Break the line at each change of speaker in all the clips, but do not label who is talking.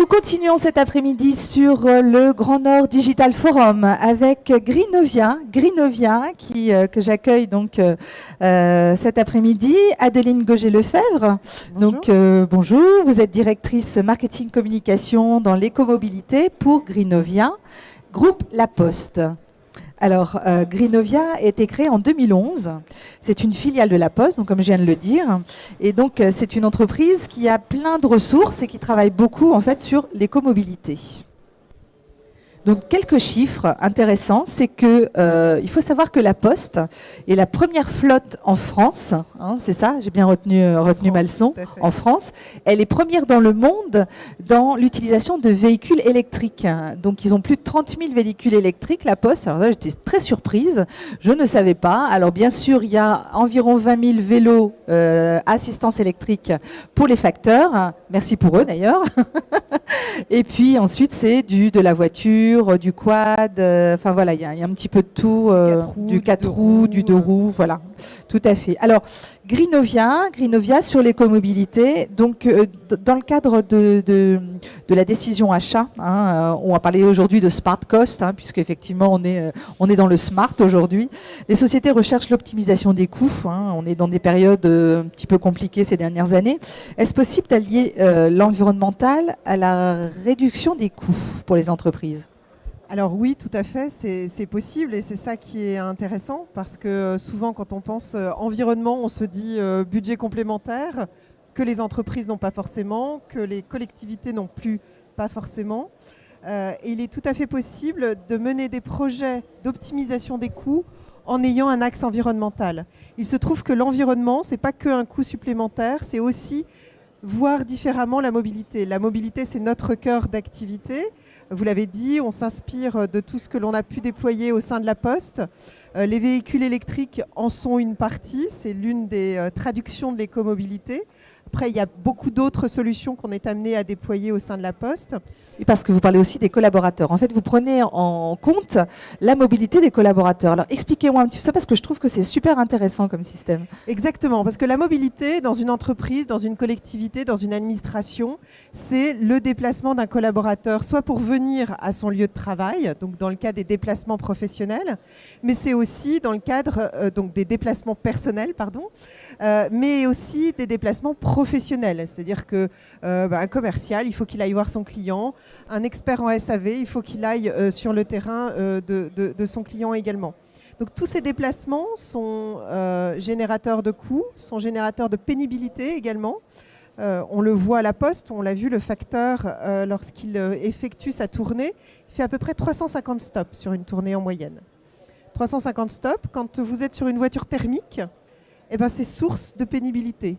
continuons cet après-midi sur le Grand Nord Digital Forum avec Grinovia que j'accueille donc cet après-midi. Adeline Gauger-Lefebvre.
Bonjour.
Donc bonjour, vous êtes directrice marketing communication dans l'écomobilité pour Grinovia, groupe La Poste. Alors, Grinovia a été créé en 2011. C'est une filiale de La Poste, donc comme je viens de le dire. Et donc, c'est une entreprise qui a plein de ressources et qui travaille beaucoup, en fait, sur l'écomobilité. Donc, quelques chiffres intéressants, c'est que il faut savoir que La Poste est la première flotte en France, hein, c'est ça, j'ai bien retenu ma leçon, en France. Elle est première dans le monde dans l'utilisation de véhicules électriques. Donc, ils ont plus de 30 000 véhicules électriques, La Poste. Alors là, j'étais très surprise, je ne savais pas. Alors, bien sûr, il y a environ 20 000 vélos assistance électrique pour les facteurs. Merci pour eux, d'ailleurs. Et puis, ensuite, c'est de la voiture, du quad, enfin voilà, il y a un petit peu de tout, du 4 roues, du 2 roues, voilà, tout à fait. Alors, Grinovia sur l'écomobilité, donc dans le cadre de la décision achat, hein, on va parler aujourd'hui de smart cost, hein, puisque effectivement on est dans le smart aujourd'hui. Les sociétés recherchent l'optimisation des coûts, hein, on est dans des périodes un petit peu compliquées ces dernières années. Est-ce possible d'allier l'environnemental à la réduction des coûts pour les entreprises ?
Alors oui, tout à fait, c'est possible et c'est ça qui est intéressant parce que souvent quand on pense environnement, on se dit budget complémentaire que les entreprises n'ont pas forcément, que les collectivités n'ont plus pas forcément. Et il est tout à fait possible de mener des projets d'optimisation des coûts en ayant un axe environnemental. Il se trouve que l'environnement, ce n'est pas qu'un coût supplémentaire, c'est aussi voir différemment la mobilité. La mobilité, c'est notre cœur d'activité. Vous l'avez dit, on s'inspire de tout ce que l'on a pu déployer au sein de La Poste. Les véhicules électriques en sont une partie, c'est l'une des traductions de l'écomobilité. Après, il y a beaucoup d'autres solutions qu'on est amené à déployer au sein de La Poste.
Et parce que vous parlez aussi des collaborateurs. En fait, vous prenez en compte la mobilité des collaborateurs. Alors, expliquez-moi un petit peu ça parce que je trouve que c'est super intéressant comme système.
Exactement, parce que la mobilité dans une entreprise, dans une collectivité, dans une administration, c'est le déplacement d'un collaborateur, soit pour venir à son lieu de travail, donc dans le cas des déplacements professionnels, mais c'est aussi dans le cadre donc des déplacements personnels, mais aussi des déplacements professionnels. C'est-à-dire qu'un commercial, il faut qu'il aille voir son client. Un expert en SAV, il faut qu'il aille sur le terrain de son client également. Donc tous ces déplacements sont générateurs de coûts, sont générateurs de pénibilité également. On le voit à La Poste, on l'a vu, le facteur, lorsqu'il effectue sa tournée, il fait à peu près 350 stops sur une tournée en moyenne. 350 stops, quand vous êtes sur une voiture thermique, eh ben, c'est source de pénibilité.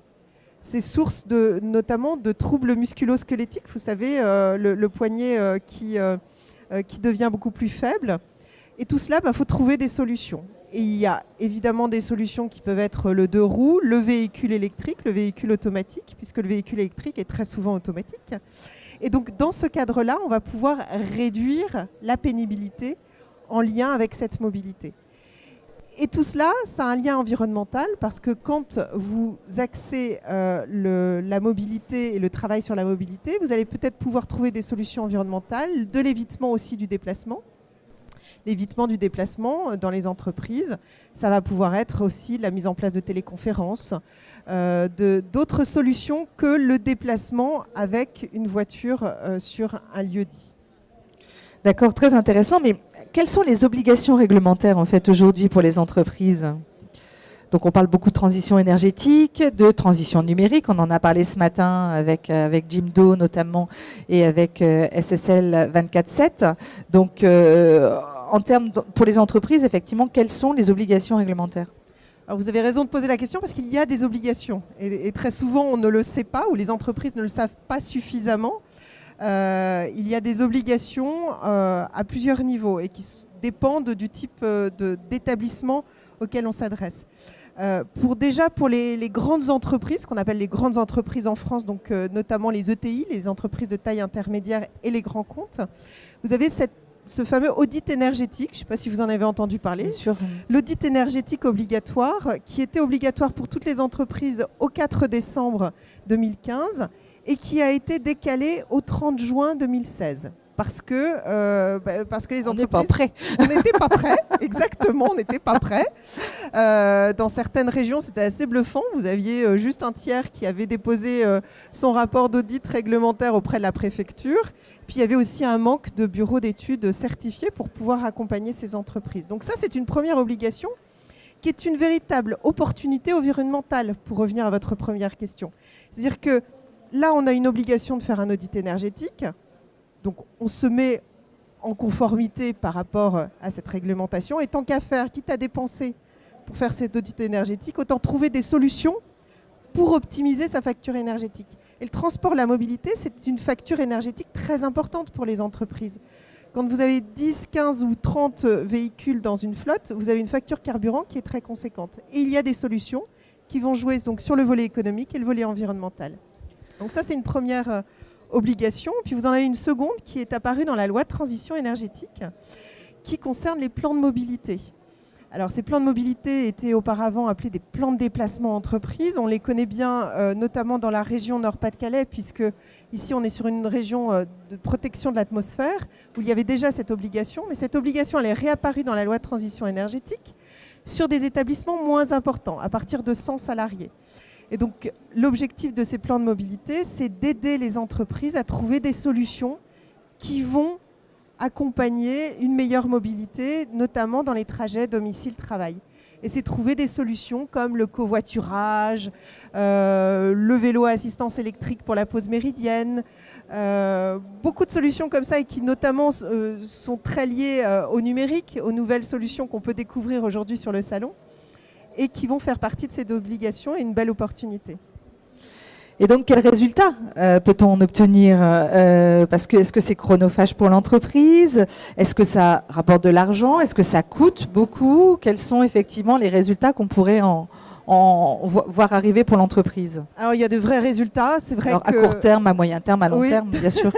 C'est source notamment de troubles musculo-squelettiques. Vous savez, le poignet qui devient beaucoup plus faible. Et tout cela, faut trouver des solutions. Et il y a évidemment des solutions qui peuvent être le 2 roues, le véhicule électrique, le véhicule automatique, puisque le véhicule électrique est très souvent automatique. Et donc, dans ce cadre-là, on va pouvoir réduire la pénibilité en lien avec cette mobilité. Et tout cela, ça a un lien environnemental parce que quand vous axez la mobilité et le travail sur la mobilité, vous allez peut-être pouvoir trouver des solutions environnementales, de l'évitement aussi du déplacement. L'évitement du déplacement dans les entreprises, ça va pouvoir être aussi la mise en place de téléconférences, d'autres solutions que le déplacement avec une voiture sur un lieu dit.
D'accord, très intéressant. Mais quelles sont les obligations réglementaires en fait aujourd'hui pour les entreprises ? Donc on parle beaucoup de transition énergétique, de transition numérique. On en a parlé ce matin avec Jimdo notamment et avec SSL 24/7. Donc en termes pour les entreprises, effectivement, quelles sont les obligations réglementaires ?
Alors vous avez raison de poser la question parce qu'il y a des obligations. Et très souvent, on ne le sait pas ou les entreprises ne le savent pas suffisamment. Il y a des obligations à plusieurs niveaux et qui dépendent du type d'établissement auquel on s'adresse. Pour les grandes entreprises, qu'on appelle les grandes entreprises en France, donc notamment les ETI, les entreprises de taille intermédiaire et les grands comptes, vous avez ce fameux audit énergétique, je ne sais pas si vous en avez entendu parler.
Bien sûr.
L'audit énergétique obligatoire, qui était obligatoire pour toutes les entreprises au 4 décembre 2015 et qui a été décalé au 30 juin 2016. Parce que les entreprises...
On n'est pas prêts.
On n'était pas prêts, exactement, on n'était pas prêts. Dans certaines régions, c'était assez bluffant. Vous aviez juste un tiers qui avait déposé son rapport d'audit réglementaire auprès de la préfecture. Puis il y avait aussi un manque de bureaux d'études certifiés pour pouvoir accompagner ces entreprises. Donc ça, c'est une première obligation qui est une véritable opportunité environnementale, pour revenir à votre première question. C'est-à-dire que là, on a une obligation de faire un audit énergétique. Donc, on se met en conformité par rapport à cette réglementation. Et tant qu'à faire, quitte à dépenser pour faire cet audit énergétique, autant trouver des solutions pour optimiser sa facture énergétique. Et le transport, la mobilité, c'est une facture énergétique très importante pour les entreprises. Quand vous avez 10, 15 ou 30 véhicules dans une flotte, vous avez une facture carburant qui est très conséquente. Et il y a des solutions qui vont jouer donc sur le volet économique et le volet environnemental. Donc ça, c'est une première obligation. Puis vous en avez une seconde qui est apparue dans la loi de transition énergétique qui concerne les plans de mobilité. Alors ces plans de mobilité étaient auparavant appelés des plans de déplacement entreprise. On les connaît bien notamment dans la région Nord-Pas-de-Calais, puisque ici on est sur une région de protection de l'atmosphère où il y avait déjà cette obligation. Mais cette obligation elle est réapparue dans la loi de transition énergétique sur des établissements moins importants, à partir de 100 salariés. Et donc, l'objectif de ces plans de mobilité, c'est d'aider les entreprises à trouver des solutions qui vont accompagner une meilleure mobilité, notamment dans les trajets domicile-travail. Et c'est trouver des solutions comme le covoiturage, le vélo à assistance électrique pour la pause méridienne, beaucoup de solutions comme ça et qui notamment sont très liées au numérique, aux nouvelles solutions qu'on peut découvrir aujourd'hui sur le salon, et qui vont faire partie de ces obligations et une belle opportunité.
Et donc, quels résultats peut-on obtenir parce que est-ce que c'est chronophage pour l'entreprise? Est-ce que ça rapporte de l'argent? Est-ce que ça coûte beaucoup? Quels sont effectivement les résultats qu'on pourrait voir arriver pour l'entreprise?
Alors, il y a de vrais résultats. C'est vrai
à court terme, à moyen terme, à long terme, bien sûr.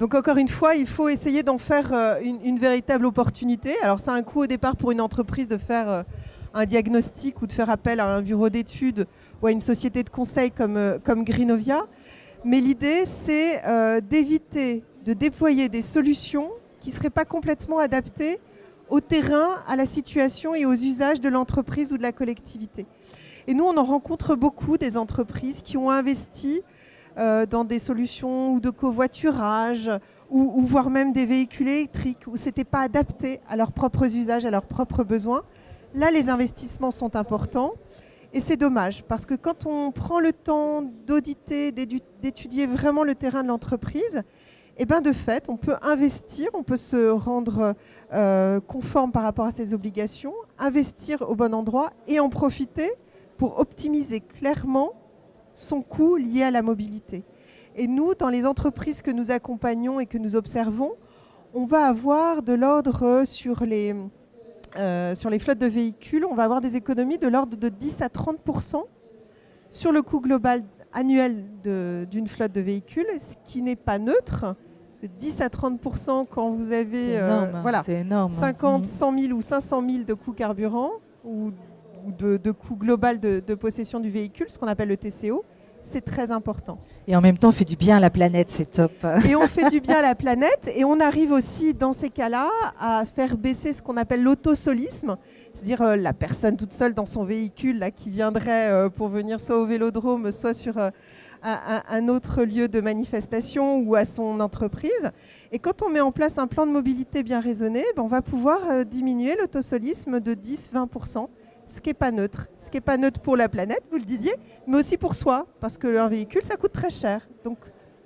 Donc encore une fois, il faut essayer d'en faire une véritable opportunité. Alors, ça a un coût au départ pour une entreprise de faire un diagnostic ou de faire appel à un bureau d'études ou à une société de conseil comme Greenovia. Mais l'idée, c'est d'éviter de déployer des solutions qui ne seraient pas complètement adaptées au terrain, à la situation et aux usages de l'entreprise ou de la collectivité. Et nous, on en rencontre beaucoup des entreprises qui ont investi dans des solutions ou de covoiturage ou voire même des véhicules électriques où ce n'était pas adapté à leurs propres usages, à leurs propres besoins. Là, les investissements sont importants et c'est dommage parce que quand on prend le temps d'auditer, d'étudier vraiment le terrain de l'entreprise, eh ben de fait, on peut investir, on peut se rendre conforme par rapport à ses obligations, investir au bon endroit et en profiter pour optimiser clairement son coût lié à la mobilité. Et nous, dans les entreprises que nous accompagnons et que nous observons, on va avoir de l'ordre sur les flottes de véhicules, on va avoir des économies de l'ordre de 10 à 30% sur le coût global annuel d'une flotte de véhicules, ce qui n'est pas neutre. 10 à 30% quand vous avez
énorme,
50, 100 000 ou 500 000 de coût carburant ou de coût global de possession du véhicule, ce qu'on appelle le TCO, c'est très important.
Et en même temps, on fait du bien à la planète, c'est top.
Et on fait du bien à la planète et on arrive aussi dans ces cas-là à faire baisser ce qu'on appelle l'autosolisme, c'est-à-dire la personne toute seule dans son véhicule là, qui viendrait pour venir soit au vélodrome, soit sur un autre lieu de manifestation ou à son entreprise. Et quand on met en place un plan de mobilité bien raisonné, on va pouvoir diminuer l'autosolisme de 10-20%. Ce qui n'est pas neutre. Ce qui n'est pas neutre pour la planète, vous le disiez, mais aussi pour soi, parce qu'un véhicule, ça coûte très cher. Donc,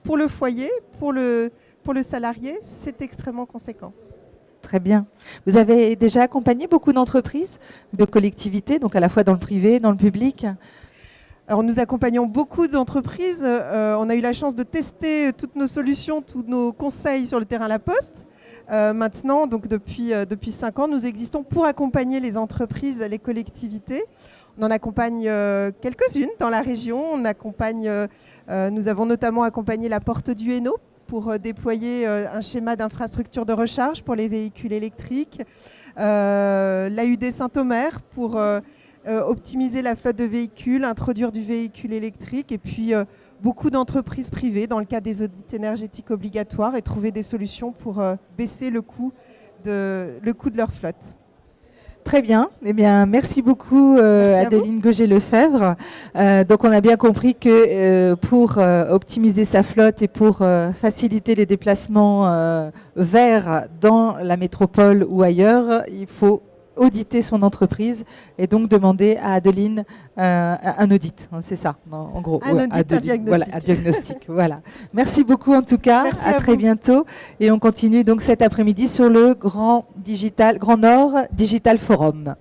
pour le foyer, pour le salarié, c'est extrêmement conséquent.
Très bien. Vous avez déjà accompagné beaucoup d'entreprises, de collectivités, donc à la fois dans le privé, dans le public?
Alors, nous accompagnons beaucoup d'entreprises. On a eu la chance de tester toutes nos solutions, tous nos conseils sur le terrain La Poste. Maintenant, donc depuis 5 ans, nous existons pour accompagner les entreprises, les collectivités. On en accompagne quelques-unes dans la région. Nous avons notamment accompagné la Porte du Hainaut pour déployer un schéma d'infrastructure de recharge pour les véhicules électriques. L'AUD Saint-Omer pour optimiser la flotte de véhicules, introduire du véhicule électrique et puis beaucoup d'entreprises privées dans le cadre des audits énergétiques obligatoires et trouver des solutions pour baisser le coût de leur flotte.
Très bien. Eh bien, merci beaucoup Adeline Gauger-Lefebvre. Donc, on a bien compris que pour optimiser sa flotte et pour faciliter les déplacements verts dans la métropole ou ailleurs, il faut auditer son entreprise et donc demander à Adeline un audit. C'est ça, en gros.
Un audit, un diagnostic.
Voilà, un diagnostic. Voilà. Merci beaucoup en tout cas.
Merci
à très bientôt. Et on continue donc cet après-midi sur le Grand Nord Digital Forum.